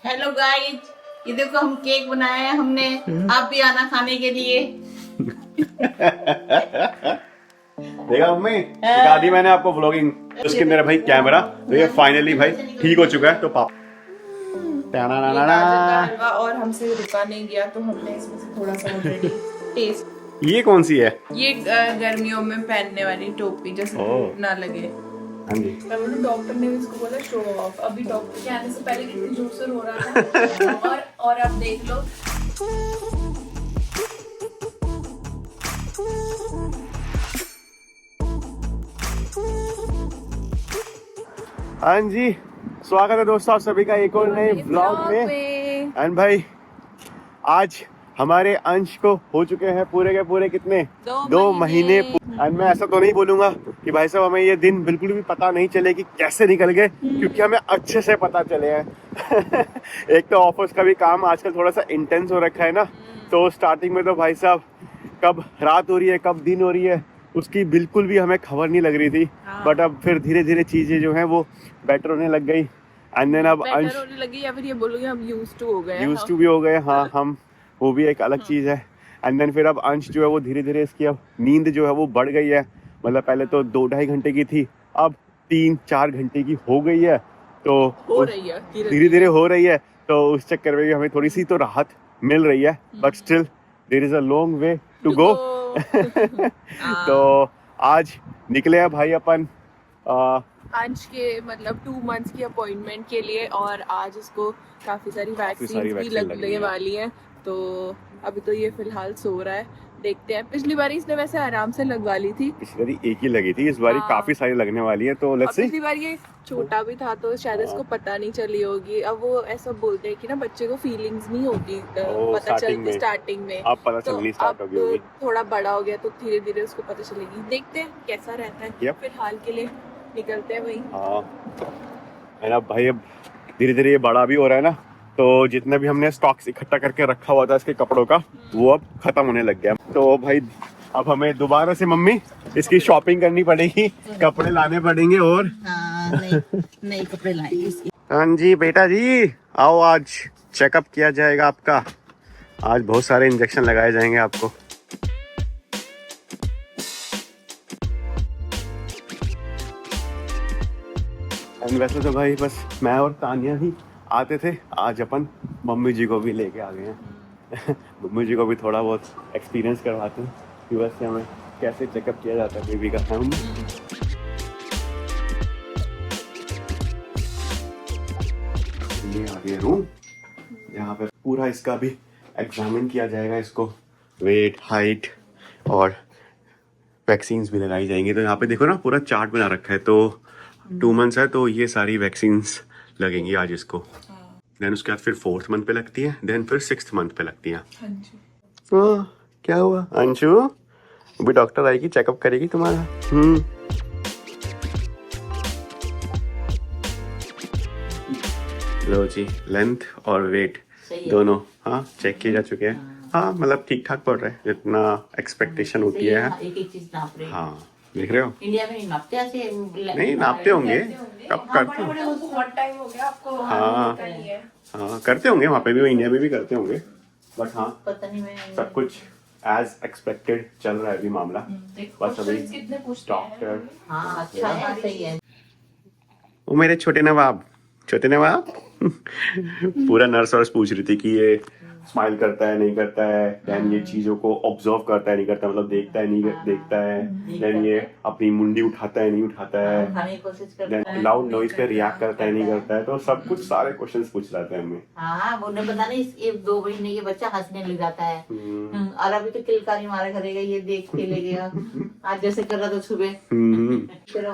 Hello guys, ये देखो हम केक बनाया है हमने। आप भी आना खाने के लिए। देखा मम्मी, सिखा दी मैंने आपको व्लॉगिंग। उसके मेरा भाई कैमरा तो ये फाइनली भाई ठीक हो चुका है। तो पापा गाजर का हलवा और हमसे रुका नहीं गया तो हमने इसमें से थोड़ा सा ऑलरेडी टेस्ट। ये कौन सी है? ये गर्मियों में पहनने वाली टोपी जैसे धूप ना लगे। हाँ जी। डॉक्टर ने भी इसको बोला शो ऑफ। अभी डॉक्टर के आने से पहले कितनी जोर से रो रहा था और अब देख लो। हाँ जी, स्वागत है दोस्तों आप सभी का एक और नए व्लॉग में। एंड भाई आज हमारे अंश को हो चुके हैं पूरे के पूरे कितने 2 महीने। एंड मैं ऐसा तो नहीं बोलूंगा कि भाई साहब हमें ये दिन बिल्कुल भी पता नहीं चले कि कैसे निकल गए, क्योंकि हमें अच्छे से पता चले हैं। एक तो ऑफिस का भी काम आजकल थोड़ा सा इंटेंस हो रखा है ना, तो स्टार्टिंग में तो भाई साहब कब रात हो रही है कब दिन हो रही है उसकी बिल्कुल भी हमें खबर नहीं लग रही थी। बट अब फिर धीरे धीरे चीजें जो हैं वो बेटर होने लग गई। एंड देन अब अंश होने लगी या फिर ये बोलोगे हम यूज्ड टू हो गए। यूज्ड टू भी हो गए। हाँ हम वो भी एक अलग चीज है। एंड देन फिर अब अंश जो है वो धीरे धीरे इसकी अब नींद जो है वो बढ़ गई है। मतलब पहले तो 2-2.5 घंटे की थी, अब 3-4 घंटे की हो गई है। तो हो रही है धीरे धीरे हो रही है। तो उस चक्कर में भी हमें थोड़ी सी तो राहत मिल रही है, but still there is a long way to go. तो आज निकले हैं भाई अपन अंश के मतलब 2 मंथ्स की अपॉइंटमेंट के लिए, और आज इसको काफी सारी वैक्सीन भी लगने वाली हैं। तो अभी तो ये फिलहाल सो रहा है, देखते हैं। पिछली बार इसने वैसे आराम से लगवा ली थी, पिछली बार एक ही लगी थी, इस बार काफी सारी लगने वाली है। तो लेट्स सी। पिछली बार ये छोटा भी था तो शायद इसको पता नहीं चली होगी। अब वो ऐसा बोलते हैं कि ना बच्चे को फीलिंग्स नहीं होती पता चलती स्टार्टिंग में। अब पता चलनी स्टार्ट हो गई होगी। थोड़ा बड़ा हो गया तो धीरे धीरे उसको पता चलेगी। देखते हैं कैसा रहता है। फिलहाल के लिए निकलते हैं भाई। हाँ अब भाई अब धीरे धीरे ये बड़ा भी हो रहा है ना, तो जितने भी हमने स्टॉक्स इकट्ठा करके रखा हुआ था इसके कपड़ों का वो अब खत्म होने लग गया। तो भाई अब हमें दोबारा से मम्मी इसकी शॉपिंग करनी पड़ेगी, कपड़े लाने पड़ेंगे और नए कपड़े लाएंगे इसके। हाँ जी बेटा जी आओ, आज चेकअप किया जाएगा आपका। आज बहुत सारे इंजेक्शन लगाए जाएंगे आपको। वैसे तो भाई बस मैं और तानिया ही आते थे, आज अपन मम्मी जी को भी लेके आ गए हैं। मम्मी जी को भी थोड़ा बहुत एक्सपीरियंस करवाते हैं कि वैसे हमें कैसे चेकअप किया जाता है बेबी का। ये आ गया रूम, यहाँ पे पूरा इसका भी एग्जामिन किया जाएगा, इसको वेट हाइट और वैक्सीन्स भी लगाई जाएंगी। तो यहाँ पे देखो ना पूरा चार्ट बना रखा है। तो 2 मंथ्स है तो ये सारी वैक्सीन्स लगेंगी आज इसको। देन उसके बाद फिर 4th मंथ पे लगती है, देन फिर 6th मंथ पे लगती है। क्या हुआ अंशु? अभी डॉक्टर आएगी चेकअप करेगी तुम्हारा। लो जी, लेंथ और वेट दोनों हाँ चेक किए जा चुके हैं। हाँ मतलब ठीक ठाक पड़ रहा है, जितना एक्सपेक्टेशन होती है। एक चीज नाप रहे हैं। हाँ देख रहे हो, इंडिया में नहीं नापते ऐसे। नहीं नापते होंगे, कब करते होंगे। बहुत टाइम हो गया आपको। हाँ करते होंगे वहाँ पे भी, इंडिया में भी करते होंगे। बट हाँ पता नहीं, मैं सब कुछ एज एक्सपेक्टेड चल रहा है अभी मामला। बस अभी डॉक्टर हाँ अच्छा है, सही है। वो मेरे छोटे नवाब पूरा नर्स वर्स पूछ रही थी कि ये स्माइल करता है नहीं करता है, देन ये चीजों को ऑब्जर्व करता है नहीं करता, मतलब देखता है नहीं देखता है, देन ये अपनी मुंडी उठाता है नहीं उठाता है, खाने की कोशिश करता देन है, लाउड नॉइज पे रिएक्ट करता है नहीं करता है। तो सब कुछ सारे क्वेश्चंस पूछ रहे थे हमें। हाँ उन्हें पता नहीं, ये 2 महीने के बच्चा हंसने लग जाता है। और अभी तो किलकारी मारा करेगा, ये देख के लगेगा। आज जैसे कर रहा था सुबह।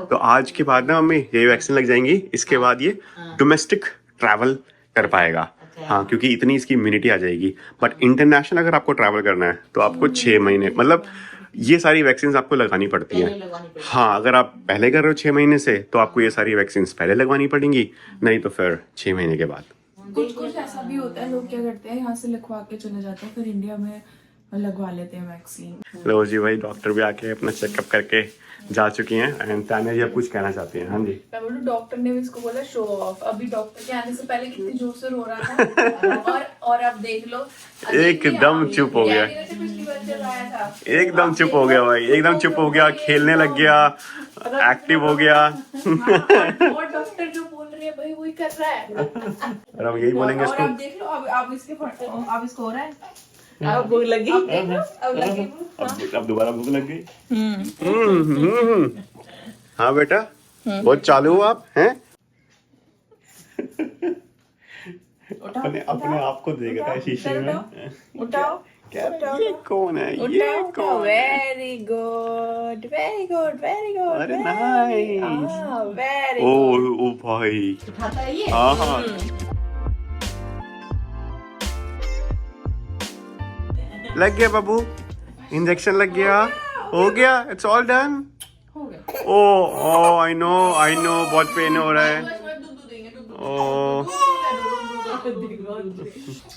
तो आज के बाद ना मम्मी ये वैक्सीन लग जाएंगी, इसके बाद ये डोमेस्टिक ट्रैवल कर पाएगा। हाँ क्योंकि इतनी इसकी इम्यूनिटी आ जाएगी। बट इंटरनेशनल अगर आपको ट्रैवल करना है तो आपको 6 महीने मतलब ये सारी वैक्सीन आपको लगानी पड़ती हैं। हाँ अगर आप पहले कर रहे हो 6 महीने से तो आपको ये सारी वैक्सीन पहले लगवानी पड़ेंगी, नहीं तो फिर 6 महीने के बाद। कुछ ऐसा भी होता है, लोग क्या करते हैं यहाँ से लिखवा के चले जाते हैं, फिर इंडिया में और लगवा लेते हैं वैक्सीन। रोजी भाई डॉक्टर भी आके अपना चेकअप करके जा चुकी हैं एंड तान्या जी अब कुछ कहना चाहती हैं। हाँ जी। मैं बोलूं डॉक्टर ने भी इसको बोला शो ऑफ। अभी डॉक्टर के आने से पहले कितनी जोर से रो रहा था और अब देख लो एकदम चुप हो गया, पिछली बार चलाया था एकदम चुप हो गया भाई, एकदम चुप हो गया, खेलने लग गया, एक्टिव हो गया। और डॉक्टर जो बोल रहे हैं भाई वही कर रहा है। और हम यही बोलेंगे और इसको। अब देख लो अब इसके अब इसको हो रहा है, अब भूख लगी, अब लगी भूख। अब दोबारा भूख लग गई। हाँ बेटा बहुत चालू हो आप हैं। अपने आप को देख रहा है शीशे में। उठाओ क्या ये कौन है, ये कौन? Very good very good very good, अरे नाइस, वेरी ओ भाई उठाता है ये। हाँ हाँ। लग गया बाबू, इंजेक्शन लग गया, हो गया, it's all done. Oh I know बहुत पेन हो रहा है। ओ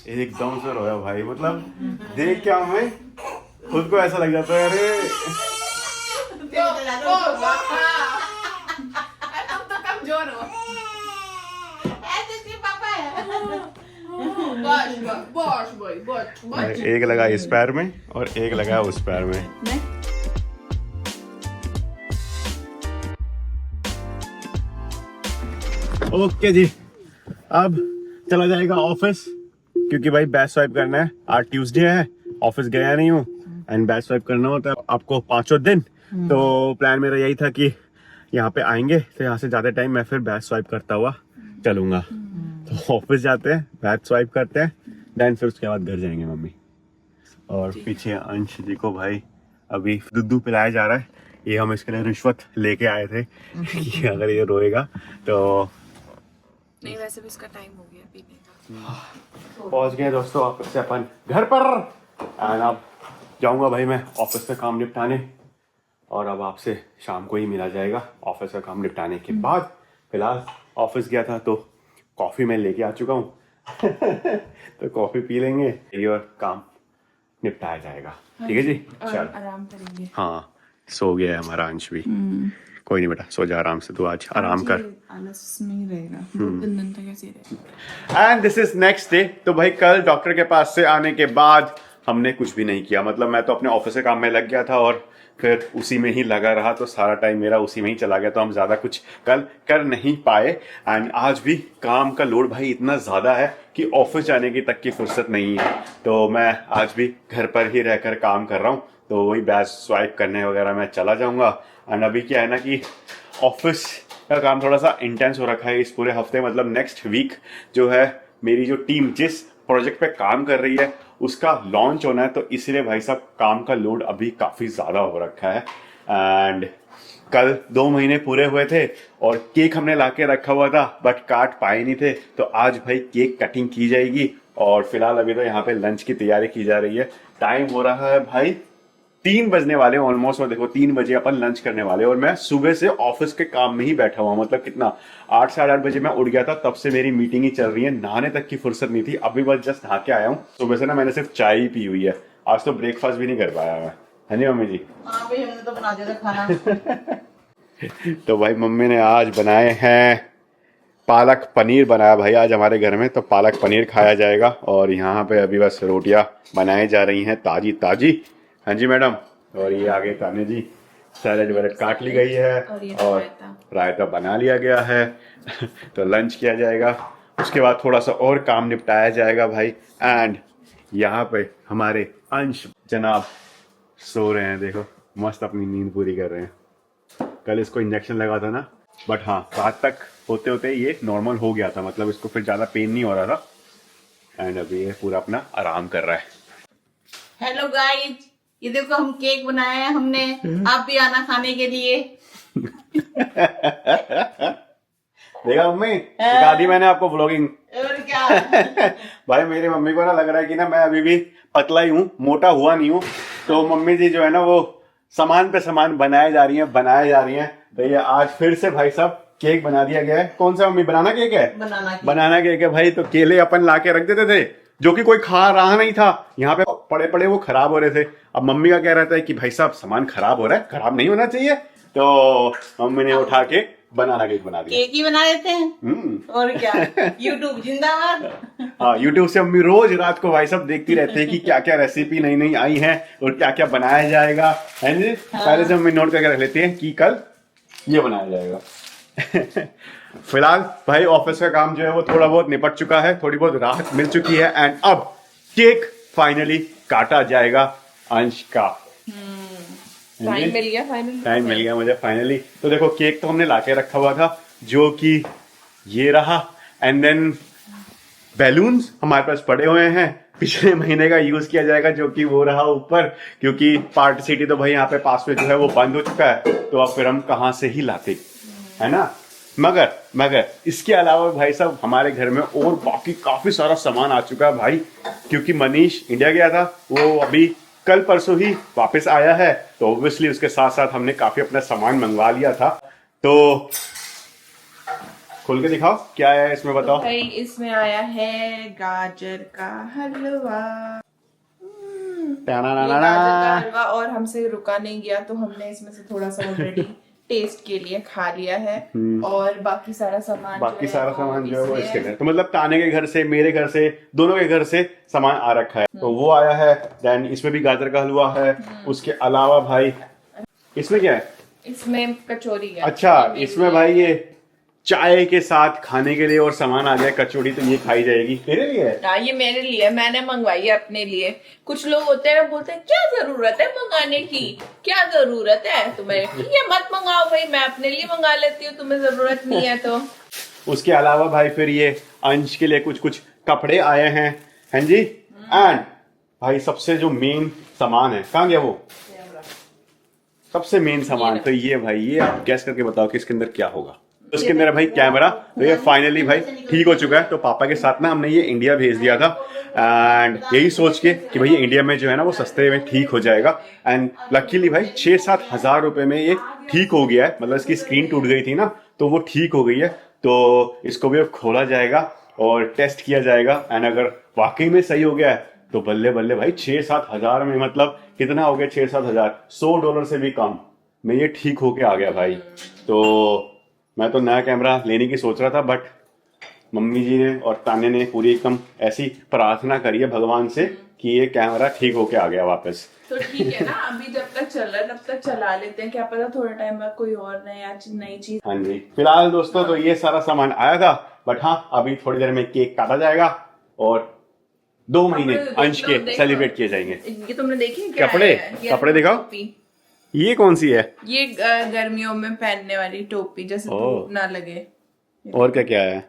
एकदम से रोया भाई, मतलब देख क्या हमें खुद को ऐसा लग जाता है अरे तुम तो कमजोर हो। एक लगा इस पैर में और एक लगा उस पैर में। ओके जी, अब चला जाएगा ऑफिस क्योंकि भाई बैच स्वाइप करना है। आज ट्यूसडे है, ऑफिस गया नहीं हूँ एंड बैच स्वाइप करना होता है आपको 5 दिन। तो प्लान मेरा यही था कि यहाँ पे आएंगे तो यहाँ से ज्यादा टाइम मैं फिर बैच स्वाइप करता हुआ चलूंगा। तो ऑफिस जाते हैं, बैच स्वाइप करते हैं, देन फिर उसके बाद घर जाएंगे मम्मी। और पीछे अंश जी को भाई अभी दूध पिलाया जा रहा है। ये हम इसके लिए रिश्वत लेके आए थे कि अगर ये रोएगा तो नहीं, वैसे भी इसका टाइम हो गया पीने का। पहुंच गए दोस्तों वापस से अपन घर पर। एंड अब जाऊंगा भाई मैं ऑफिस का काम निपटाने और अब आपसे शाम को ही मिला जाएगा ऑफिस का काम निपटाने के बाद। फिलहाल ऑफिस गया था तो कॉफी मैं लेके आ चुका हूँ तो कॉफी पी लेंगे और काम निपटाया जाएगा। ठीक है जी, चल आराम करेंगे। हाँ, सो गया है हमारा अंश भी। कोई नहीं बेटा, सो जा आराम से, तू आज आराम कर। आलस नहीं रहेगा, 2-3 दिन तक ऐसे ही रहेगा। And this is next day. तो भाई कल डॉक्टर के पास से आने के बाद हमने कुछ भी नहीं किया, मतलब मैं तो अपने ऑफिस के काम में लग गया था और फिर उसी में ही लगा रहा, तो सारा टाइम मेरा उसी में ही चला गया, तो हम ज्यादा कुछ कल कर नहीं पाए। एंड आज भी काम का लोड भाई इतना ज्यादा है कि ऑफिस जाने की तक की फुर्सत नहीं है। तो मैं आज भी घर पर ही रहकर काम कर रहा हूँ, तो वही बैच स्वाइप करने वगैरह मैं चला जाऊंगा। एंड अभी क्या है ना कि ऑफिस का काम थोड़ा सा इंटेंस हो रखा है इस पूरे हफ्ते, मतलब नेक्स्ट वीक जो है मेरी जो टीम जिस प्रोजेक्ट पे काम कर रही है उसका लॉन्च होना है, तो इसलिए भाई साहब काम का लोड अभी काफी ज्यादा हो रखा है। एंड कल 2 महीने पूरे हुए थे और केक हमने लाके रखा हुआ था बट काट पाए नहीं थे, तो आज भाई केक कटिंग की जाएगी। और फिलहाल अभी तो यहाँ पे लंच की तैयारी की जा रही है। टाइम हो रहा है भाई 3 बजने वाले ऑलमोस्ट, और देखो 3 बजे अपन लंच करने वाले, और मैं सुबह से ऑफिस के काम में ही बैठा हुआ, मतलब कितना 8 साढ़े 8 बजे मैं उठ गया था, तब से मेरी मीटिंग ही चल रही है, नहाने तक की फुर्सत नहीं थी। अभी बस जस्ट नहा के आया हूँ। सुबह से ना मैंने सिर्फ चाय ही पी हुई है, आज तो ब्रेकफास्ट भी नहीं कर पाया मैं। है नहीं मम्मी जी? हाँ भाई, हमने तो बना दिया था खाना। तो भाई मम्मी ने आज बनाए हैं पालक पनीर बनाया भाई आज हमारे घर में, तो पालक पनीर खाया जाएगा। और यहाँ पे अभी बस रोटियां बनाई जा रही हैं ताजी ताजी। हाँ जी मैडम। और ये आगे ताने जी सैलेड वैलेड काट ली गई है और रायता बना लिया गया है तो लंच किया जाएगा, उसके बाद थोड़ा सा और काम निपटाया जाएगा भाई। एंड यहाँ पे हमारे अंश जनाब सो रहे हैं, देखो मस्त अपनी नींद पूरी कर रहे हैं। कल इसको इंजेक्शन लगा था ना, बट हाँ रात तक होते होते ये नॉर्मल हो गया था, मतलब इसको फिर ज्यादा पेन नहीं हो रहा था। एंड अभी ये पूरा अपना आराम कर रहा है। हेलो गाइस, ये देखो हम केक बनाया है हमने, आप भी आना खाने के लिए। देखा मम्मी, सिखा दी मैंने आपको व्लॉगिंग। और क्या भाई मेरी मम्मी को ना लग रहा है कि ना मैं अभी भी पतला ही हूँ, मोटा हुआ नहीं हूँ। तो मम्मी जी जो है ना वो सामान पे सामान बनाए जा रही हैं। तो ये आज फिर से भाई साहब केक बना दिया गया है। कौन सा मम्मी? बनाना केक है। बनाना केक है भाई। तो केले अपन ला के रख देते थे जो कि कोई खा रहा नहीं था, यहाँ पे पड़े पड़े वो खराब हो रहे थे। अब मम्मी का क्या रहता है कि भाई साहब सामान खराब हो रहा है, खराब नहीं होना चाहिए, तो मम्मी ने उठा के बनाना केक बना दिया। केक ही बना देते हैं और क्या। यूट्यूब जिंदाबाद। हाँ, यूट्यूब से मम्मी रोज रात को भाई साहब देखती रहते हैं कि क्या क्या रेसिपी नई नई आई है और क्या क्या बनाया जाएगा, है जी। पहले से मम्मी नोट करके रख लेती है कि कल ये बनाया जाएगा। फिलहाल भाई ऑफिस का काम जो है वो थोड़ा बहुत निपट चुका है, थोड़ी बहुत राहत मिल चुकी है, एंड अब केक फाइनली काटा जाएगा अंश का। टाइम मिल गया फाइनली, टाइम मिल गया मुझे फाइनली। तो देखो केक तो हमने लाके रखा हुआ था, जो कि ये रहा, एंड देन बैलून्स हमारे पास पड़े हुए हैं, पिछले महीने का यूज किया जाएगा, जो कि वो रहा ऊपर, क्योंकि पार्टी सिटी तो भाई यहाँ पे पास में जो है वो बंद हो चुका है, तो अब फिर हम कहाँ से ही लाते, है ना। मगर इसके अलावा भाई साहब हमारे घर में और बाकी काफी सारा सामान आ चुका है भाई, क्योंकि मनीष इंडिया गया था, वो अभी कल परसों ही वापस आया है, तो ऑब्वियसली उसके साथ साथ हमने काफी अपना सामान मंगवा लिया था। तो खोल के दिखाओ क्या है इसमें, बताओ। तो भाई इसमें आया है गाजर का हलवा। गाजर का हलवा, और हमसे रुका नहीं गया, तो हमने इसमें से थोड़ा सा ऑलरेडी टेस्ट के लिए खा लिया है, और बाकी सारा सामान जो है वो इसके घर, तो मतलब ताने के घर से, मेरे घर से, दोनों के घर से सामान आ रखा है, तो वो आया है। देन इसमें भी गाजर का हलवा है। उसके अलावा भाई इसमें क्या है? इसमें कचौरी है। अच्छा, इसमें भाई ये चाय के साथ खाने के लिए और सामान आ गया, कचौड़ी, तो ये खाई जाएगी। तेरे लिए है? हाँ, ये मेरे लिए, मैंने मंगवाई है अपने लिए। कुछ लोग होते हैं बोलते हैं क्या जरूरत है मंगाने की, क्या जरूरत है तुम्हें, ये मत मंगाओ भाई, मैं अपने लिए मंगा लेती हूँ, तुम्हें जरूरत नहीं है तो। उसके अलावा भाई फिर ये अंश के लिए कुछ कपड़े आए हैं, हैं जी। एंड भाई सबसे जो मेन सामान है, कहाँ गया वो सबसे मेन सामान, तो ये भाई, ये आप गैस करके बताओ कि इसके अंदर क्या होगा। उसके अंदर भाई कैमरा, तो ये फाइनली भाई ठीक हो चुका है। तो पापा के साथ ना हमने ये इंडिया भेज दिया था, एंड यही सोच के कि भाई ये इंडिया में जो है ना वो सस्ते में ठीक हो जाएगा, एंड लकीली भाई 6-7 हजार रुपए में ये ठीक हो गया है। मतलब इसकी स्क्रीन टूट गई थी ना, तो वो ठीक हो गई है, तो इसको भी अब खोला जाएगा और टेस्ट किया जाएगा, एंड अगर वाकई में सही हो गया है तो बल्ले बल्ले भाई 6-7 हजार में, मतलब कितना हो गया 6-7 हजार, $100 से भी कम में ये ठीक होके आ गया भाई। तो मैं तो नया कैमरा लेने की सोच रहा था, बट मम्मी जी ने और तान्या ने पूरी एकदम ऐसी प्रार्थना करी है भगवान से कि ये कैमरा ठीक होके आ गया वापस। तो ठीक है ना, अभी जब तक चल रहा है तब तक चला लेते हैं, क्या पता थोड़ा टाइम बाद कोई और नई चीज। हाँ जी, फिलहाल दोस्तों तो ये सारा सामान आया था, बट हाँ अभी थोड़ी देर में केक काटा जाएगा और 2 महीने अंश के सेलिब्रेट किए जाएंगे। ये तुमने देखी कपड़े दिखाओ, ये कौन सी है? ये गर्मियों में पहनने वाली टोपी, जैसे धूप ना लगे। और क्या क्या है?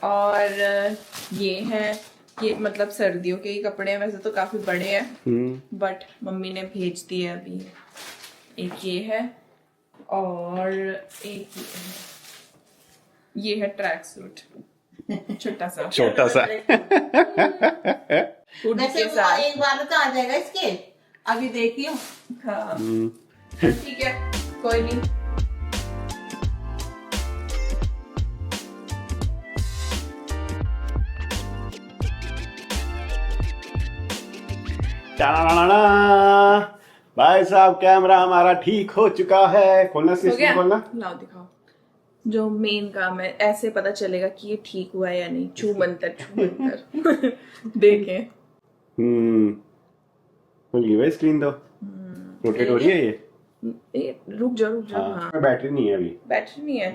और ये है, ये मतलब सर्दियों के ही कपड़े हैं, वैसे तो काफी बड़े हैं, बट मम्मी ने भेज दिए अभी। एक ये है और एक ये है ट्रैक सूट, छोटा सा वैसे वो एक बार तो आ जाएगा इसके, अभी देखियो। हाँ ठीक है, कोई नहीं। भाई साहब कैमरा हमारा ठीक हो चुका है। खोलना खोलना, लाओ दिखाओ। जो मेन काम है, ऐसे पता चलेगा कि ये ठीक हुआ है या नहीं। छू मंतर देखें। खुल गई भाई स्क्रीन, तो रोटेट हो रही है ये। रुक जाओ। हाँ। बैटरी नहीं है अभी, बैटरी नहीं है।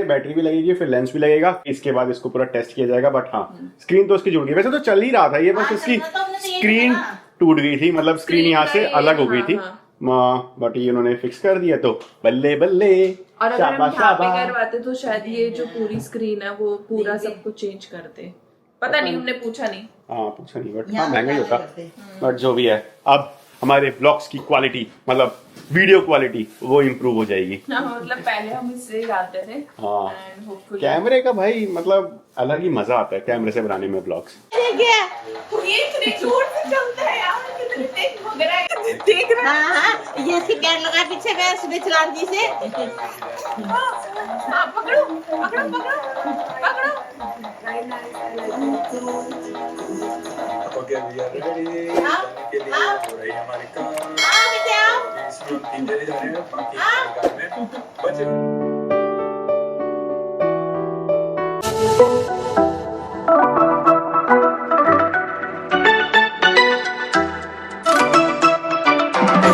बैटरी भी लगेगी, फिर लेंस भी लगेगा, इसके बाद इसको पूरा टेस्ट किया जाएगा। बट हाँ स्क्रीन तो उसकी जुड़ गई, वैसे तो चल ही रहा था ये, बस इसकी स्क्रीन टूट गई थी, मतलब स्क्रीन यहाँ से अलग हो गई थी, बट ये उन्होंने फिक्स कर दिया, तो बल्ले बल्ले। और अगर हम यहाँ पे करवाते तो शायद ये जो पूरी स्क्रीन है वो पूरा सब कुछ चेंज करते, पता नहीं, हमने पूछा नहीं। हाँ पूछा नहीं, बट हाँ महंगा ही होता, बट जो भी है अब हमारे ब्लॉग्स की क्वालिटी, मतलब वीडियो क्वालिटी, वो इम्प्रूव हो जाएगी। मतलब पहले हम इससे डालते थे। हाँ, कैमरे का भाई मतलब अलग ही मजा आता है कैमरे से बनाने में ब्लॉग्स। देख रहा है ये इसकी कैन लगा पीछे गए सुबह चलान जी से। पकड़ो। Bye, nice. I love you too. Okay, we are ready. जाने के लिए हो रही है हमारी कार। इसमें हम 3 जने जा रहे हैं, बाकी हमारी कार में बचे हुए।